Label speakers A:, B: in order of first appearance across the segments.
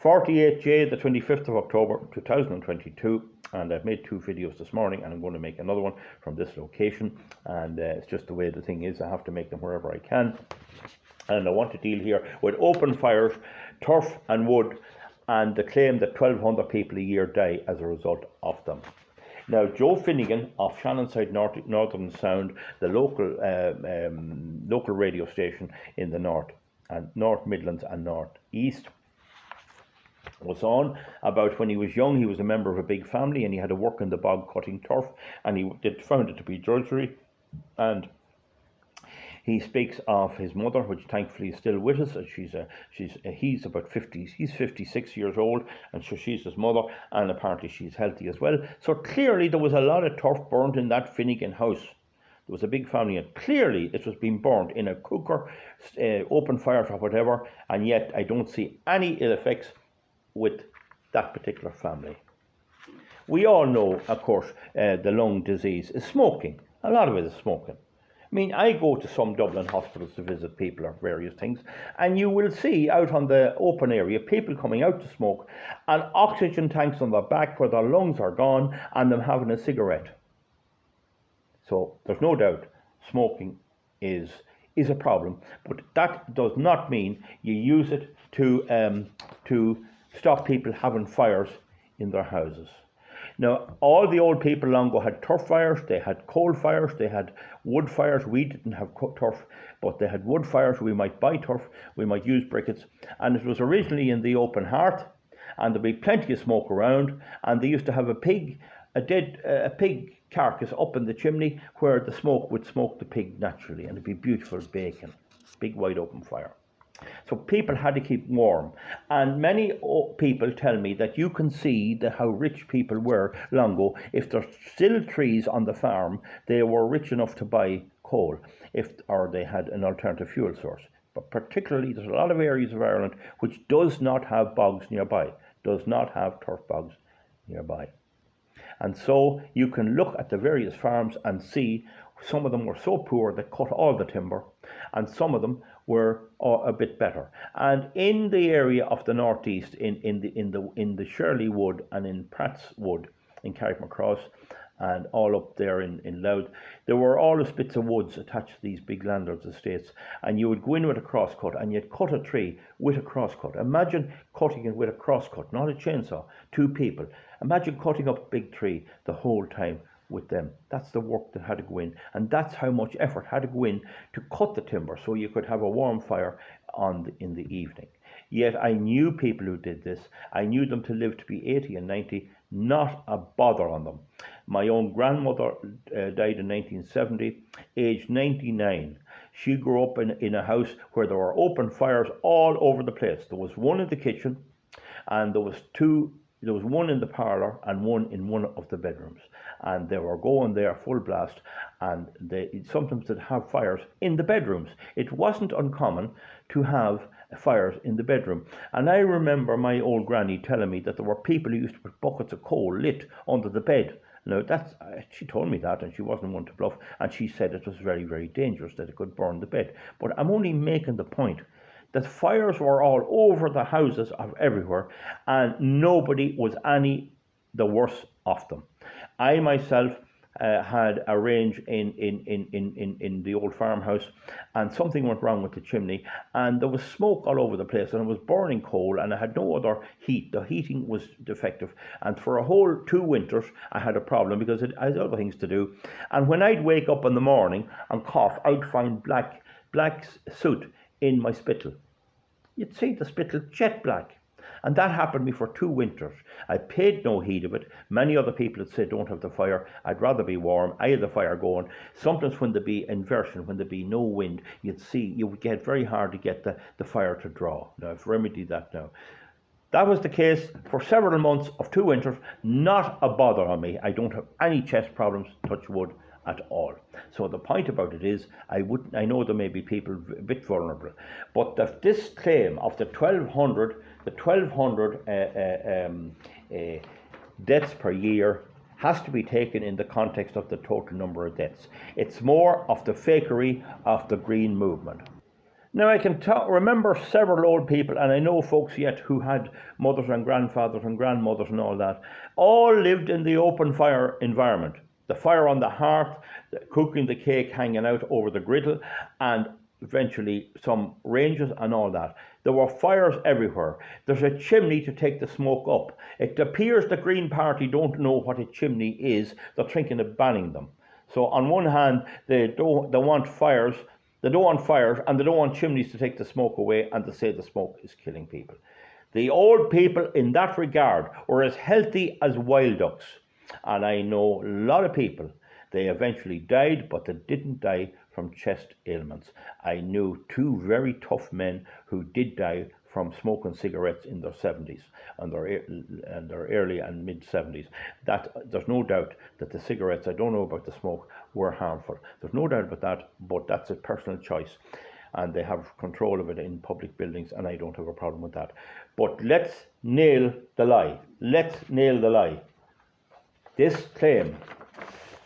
A: 48J, the 25th of October 2022, and I've made 2 videos this morning, and I'm going to make another one from this location, and it's just the way the thing is. I have to make them wherever I can, and I want to deal here with open fires, turf and wood, and the claim that 1,200 people a year die as a result of them. Now, Joe Finnegan of Shannonside Northern Sound, the local radio station in the North Midlands and North East, was on about when he was young. He was a member of a big family, and he had to work in the bog cutting turf, and he found it to be drudgery. And he speaks of his mother, which thankfully is still with us. He's about 50. He's 56 years old, and so she's his mother, and apparently she's healthy as well. So clearly there was a lot of turf burnt in that Finnegan house. There was a big family, and clearly it was being burnt in a cooker, open fires or whatever, and yet I don't see any ill effects with that particular family. We all know, of course, the lung disease is smoking. A lot of it is smoking. I mean, I go to some Dublin hospitals to visit people or various things, and you will see out on the open area people coming out to smoke, and oxygen tanks on their back where their lungs are gone, and them having a cigarette. So there's no doubt smoking is a problem, but that does not mean you use it to stop people having fires in their houses. Now, all the old people long ago had turf fires, they had coal fires, they had wood fires. We didn't have turf, but they had wood fires. We might buy turf, we might use briquettes, and it was originally in the open hearth, and there'd be plenty of smoke around, and they used to have a pig carcass up in the chimney where the smoke would smoke the pig naturally, and it'd be beautiful bacon, big wide open fire. So people had to keep warm, and many people tell me that you can see how rich people were long ago. If there's still trees on the farm, they were rich enough to buy coal, or they had an alternative fuel source. But particularly, there's a lot of areas of Ireland which does not have bogs nearby, does not have turf bogs nearby. And so you can look at the various farms and see some of them were so poor they cut all the timber, and some of them were a bit better. And in the area of the northeast, in the Shirley Wood and in Pratt's Wood in Carrickmacross, and all up there in Louth, there were always bits of woods attached to these big landlords' estates, and you would go in with a crosscut and you'd cut a tree with a crosscut. Imagine cutting it with a crosscut, not a chainsaw, 2 people. Imagine cutting up a big tree the whole time with them. That's the work that had to go in, and that's how much effort had to go in to cut the timber so you could have a warm fire in the evening. Yet I knew people who did this. I knew them to live to be 80 and 90, not a bother on them. My own grandmother died in 1970, aged 99. She grew up in a house where there were open fires all over the place. There was one in the kitchen, and there was one in the parlour and one in one of the bedrooms, and they were going there full blast, and they sometimes did have fires in the bedrooms. It wasn't uncommon to have fires in the bedroom, and I remember my old granny telling me that there were people who used to put buckets of coal lit under the bed. Now she told me that, and she wasn't one to bluff, and she said it was very, very dangerous, that it could burn the bed. But I'm only making the point that fires were all over the houses of everywhere, and nobody was any the worse of them. I myself had a range in the old farmhouse, and something went wrong with the chimney, and there was smoke all over the place, and it was burning coal, and I had no other heat. The heating was defective, and for a whole 2 winters I had a problem because I had other things to do. And when I'd wake up in the morning and cough, I'd find black soot in my spittle. You'd see the spittle jet black. And that happened to me for 2 winters. I paid no heed of it. Many other people had said, don't have the fire. I'd rather be warm. I had the fire going. Sometimes when there be inversion, when there be no wind, you would get very hard to get the fire to draw. Now, I've remedied that now. That was the case for several months of 2 winters. Not a bother on me. I don't have any chest problems, touch wood, at all. So the point about it is, I know there may be people a bit vulnerable, but this claim of the 1,200 deaths per year has to be taken in the context of the total number of deaths. It's more of the fakery of the Green movement. Now I can remember several old people, and I know folks yet who had mothers and grandfathers and grandmothers and all that, all lived in the open fire environment. The fire on the hearth, cooking the cake hanging out over the griddle, and eventually some ranges and all that. There were fires everywhere. There's a chimney to take the smoke up. It appears the Green Party don't know what a chimney is. They're thinking of banning them. So on one hand, they want fires. They don't want fires, and they don't want chimneys to take the smoke away, and to say the smoke is killing people. The old people in that regard were as healthy as wild ducks. And I know a lot of people, they eventually died, but they didn't die from chest ailments. I knew two very tough men who did die from smoking cigarettes in their 70s and their early and mid 70s. That there's no doubt that the cigarettes, I don't know about the smoke, were harmful. There's no doubt about that, but that's a personal choice, and they have control of it in public buildings, and I don't have a problem with that. But let's nail the lie. Let's nail the lie. This claim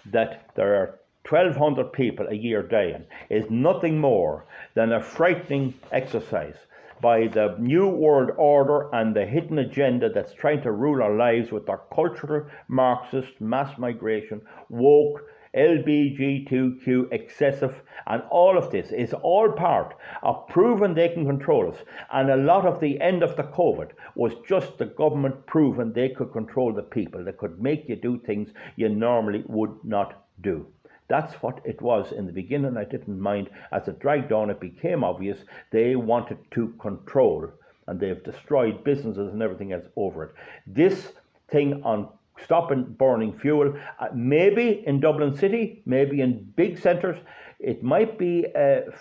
A: that there are 1,200 people a year dying is nothing more than a frightening exercise by the New World Order and the hidden agenda that's trying to rule our lives with their cultural, Marxist, mass migration, woke, LGBTQ, excessive, and all of this is all part of proving they can control us. And a lot of the end of the COVID was just the government proving they could control the people. They could make you do things you normally would not do. That's what it was in the beginning. I didn't mind. As it dragged on, it became obvious they wanted to control, and they've destroyed businesses and everything else over it. This thing on stopping burning fuel, maybe in Dublin City, maybe in big centres, it might be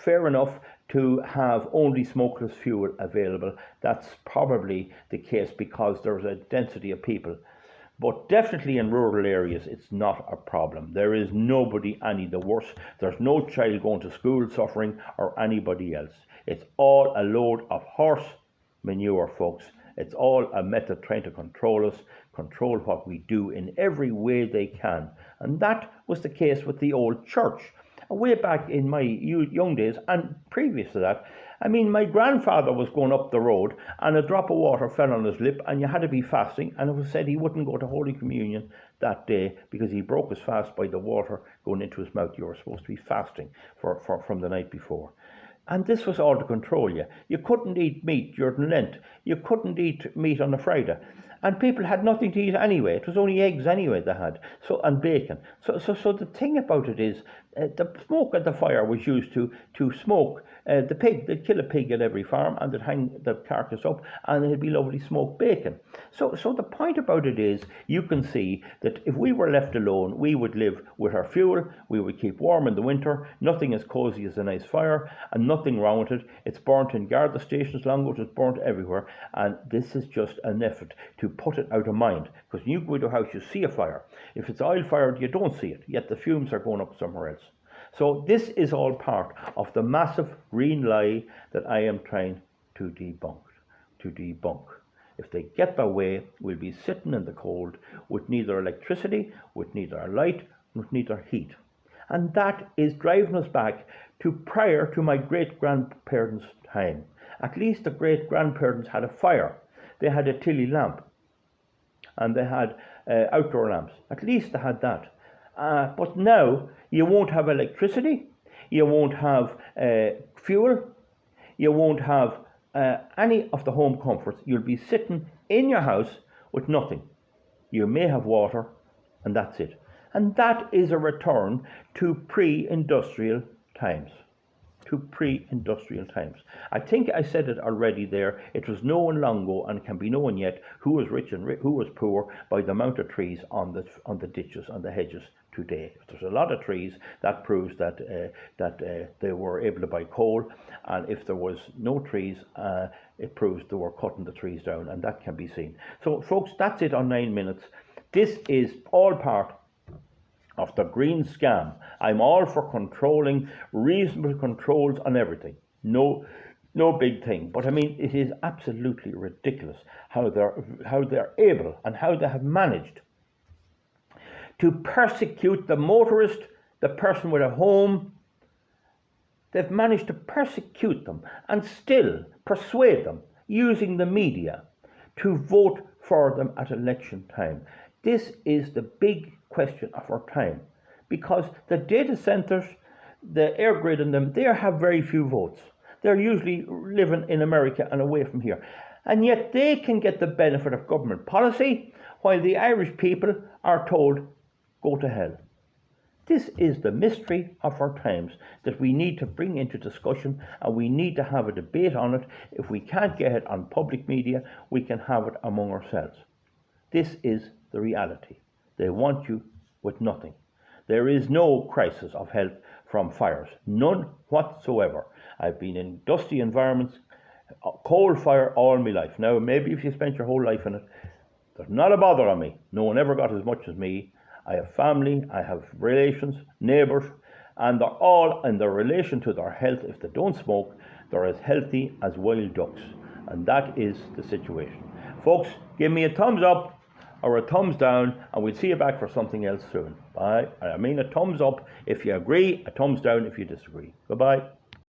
A: fair enough to have only smokeless fuel available. That's probably the case because there's a density of people. But definitely in rural areas, it's not a problem. There is nobody any the worse. There's no child going to school suffering or anybody else. It's all a load of horse manure, folks. It's all a method trying to control us, control what we do in every way they can. And that was the case with the old church. Way back in my young days and previous to that, I mean, my grandfather was going up the road and a drop of water fell on his lip and you had to be fasting, and it was said he wouldn't go to Holy Communion that day because he broke his fast by the water going into his mouth. You were supposed to be fasting from the night before. And this was all to control you. You couldn't eat meat during Lent. You couldn't eat meat on a Friday. And people had nothing to eat anyway. It was only eggs anyway they had, and bacon. So the thing about it is, the smoke at the fire was used to smoke the pig. They'd kill a pig at every farm, and they'd hang the carcass up, and it'd be lovely smoked bacon. So the point about it is, you can see that if we were left alone, we would live with our fuel. We would keep warm in the winter. Nothing as cosy as a nice fire, and nothing wrong with it. It's burnt in Garda stations, long ago. It's burnt everywhere, and this is just an effort to put it out of mind. Because when you go to a house, you see a fire. If it's oil fired, you don't see it, yet the fumes are going up somewhere else. So this is all part of the massive green lie that I am trying to debunk. If they get their way, we'll be sitting in the cold with neither electricity, with neither light, with neither heat. And that is driving us back to prior to my great-grandparents' time. At least the great-grandparents had a fire. They had a Tilly lamp, and they had outdoor lamps. At least they had that. But now you won't have electricity, you won't have fuel, you won't have any of the home comforts. You'll be sitting in your house with nothing. You may have water, and that's it. And that is a return to pre-industrial times. I think I said it already there. It was known long ago and can be known yet who was rich and who was poor by the amount of trees on the ditches, on the hedges today. If there's a lot of trees, that proves that they were able to buy coal, and if there was no trees, it proves they were cutting the trees down, and that can be seen. So folks, that's it on 9 minutes. This is all part of the green scam. I'm all for controlling, reasonable controls on everything. No big thing. But I mean, it is absolutely ridiculous how they're able and how they have managed to persecute the motorist, the person with a home, they've managed to persecute them and still persuade them using the media to vote for them at election time. This is the big question of our time, because the data centers, the air grid in them, they have very few votes. They're usually living in America and away from here. And yet they can get the benefit of government policy, while the Irish people are told, go to hell. This is the mystery of our times that we need to bring into discussion, and we need to have a debate on it. If we can't get it on public media, we can have it among ourselves. This is the reality. They want you with nothing. There is no crisis of health from fires, none whatsoever. I've been in dusty environments, coal fire all my life. Now, maybe if you spent your whole life in it, there's not a bother on me. No one ever got as much as me. I have family, I have relations, neighbours, and they're all in their relation to their health. If they don't smoke, they're as healthy as wild ducks. And that is the situation. Folks, give me a thumbs up or a thumbs down, and we'll see you back for something else soon. Bye. I mean a thumbs up if you agree, a thumbs down if you disagree. Goodbye.